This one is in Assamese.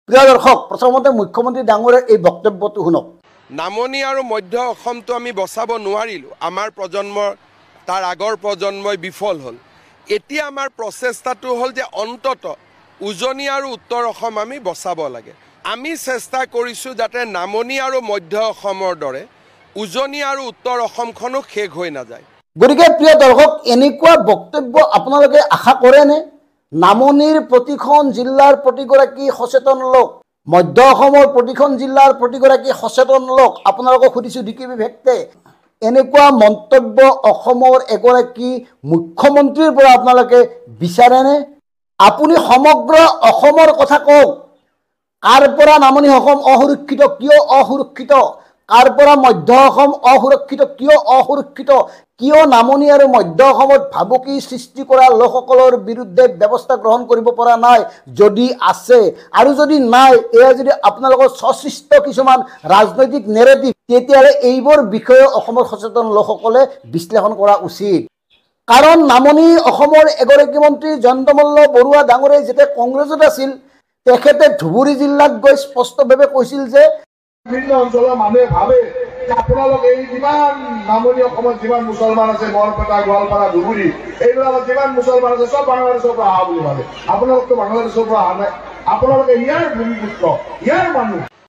প্ৰিয় দৰ্শক, প্ৰথমতে মুখ্যমন্ত্ৰী ডাঙৰীয়াৰ এই বক্তব্যটো শুনক। নামনি আৰু মধ্য অসমটো আমি বচাব নোৱাৰিলোঁ। আমাৰ প্ৰজন্মৰ তাৰ আগৰ প্ৰজন্মই বিফল হ'ল। এতিয়া আমাৰ প্ৰচেষ্টাটো হ'ল যে অন্তত উজনি আৰু উত্তৰ অসম আমি বচাব লাগে। আমি চেষ্টা কৰিছোঁ যাতে নামনি আৰু মধ্য অসমৰ দৰে উজনি আৰু উত্তৰ অসমখনো শেষ হৈ নাযায়। গতিকে প্ৰিয় দৰ্শক, এনেকুৱা বক্তব্য আপোনালোকে আশা কৰেনে? নামনিৰ প্ৰতিখন জিলাৰ প্ৰতিগৰাকী সচেতন লোক, মধ্য অসমৰ প্ৰতিখন জিলাৰ প্ৰতিগৰাকী সচেতন লোক, আপোনালোকক সুধিছোঁ ডিকিবি ভেটে, এনেকুৱা মন্তব্য অসমৰ এগৰাকী মুখ্যমন্ত্ৰীৰ পৰা আপোনালোকে বিচাৰেনে? আপুনি সমগ্ৰ অসমৰ কথা কওক। কাৰ পৰা নামনি অসম অসুৰক্ষিত, কিয় অসুৰক্ষিত? কাৰ পৰা মধ্য অসম অসুৰক্ষিত, কিয় অসুৰক্ষিত? কিয় নামনি আৰু মধ্য অসমত ভাবুকি সৃষ্টি কৰা লোকসকলৰ বিৰুদ্ধে ব্যৱস্থা গ্ৰহণ কৰিব পৰা নাই? যদি আছে আৰু যদি নাই, এয়া যদি আপোনালোকৰ সশিষ্ট কিছুমান ৰাজনৈতিক নেৰেটিভ, তেতিয়াহ'লে এইবোৰ বিষয়ে অসমৰ সচেতন লোকসকলে বিশ্লেষণ কৰা উচিত। কাৰণ নামনি অসমৰ এগৰাকী মন্ত্ৰী জয়ন্ত মল্ল বৰুৱা ডাঙৰীয়াই যেতিয়া কংগ্ৰেছত আছিল, তেখেতে ধুবুৰী জিলাত গৈ স্পষ্টভাৱে কৈছিল যে বিভিন্ন অঞ্চলৰ মানুহে ভাবে যে আপোনালোক এই যিমান নামনি অসমত যিমান মুছলমান আছে, বৰপেটা, গোৱালপাৰা, ধুবুৰী, এইবিলাকত যিমান মুছলমান আছে চব বাংলাদেশৰ পৰা অহা বুলি ভাবে। আপোনালোকতো বাংলাদেশৰ পৰা অহা নাই, আপোনালোকে ইয়াৰ ভূমিপুত্ৰ, ইয়াৰ মানুহ।